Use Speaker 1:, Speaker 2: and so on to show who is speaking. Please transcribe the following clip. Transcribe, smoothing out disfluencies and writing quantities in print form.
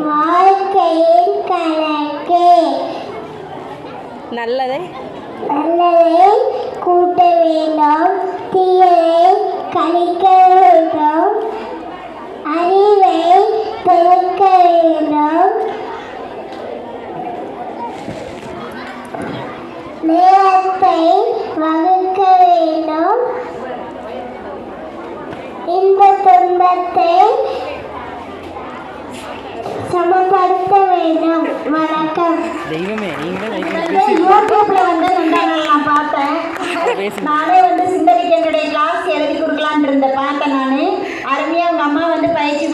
Speaker 1: வாழ்க்கையின் கணக்கே.
Speaker 2: நல்லதை
Speaker 1: கூட்ட வேண்டும், தீயதை கழிக்க வேண்டும், அறிவை பெருக்க வேண்டும், நேரத்தை வகுக்க வேண்டும், இன்ப துன்பத்தை சமப்படுத்த வேண்டும். வணக்கம்.
Speaker 2: தெய்வமே
Speaker 3: யூடியூப்ல வந்து நான் பார்த்தேன். நானே வந்து சிந்தனைக்கு என்னுடைய கிளாஸ் எழுதி கொடுக்கலான் இருந்த பார்த்தேன். நான் அருமையாக உங்கள் அம்மா வந்து பயிற்சி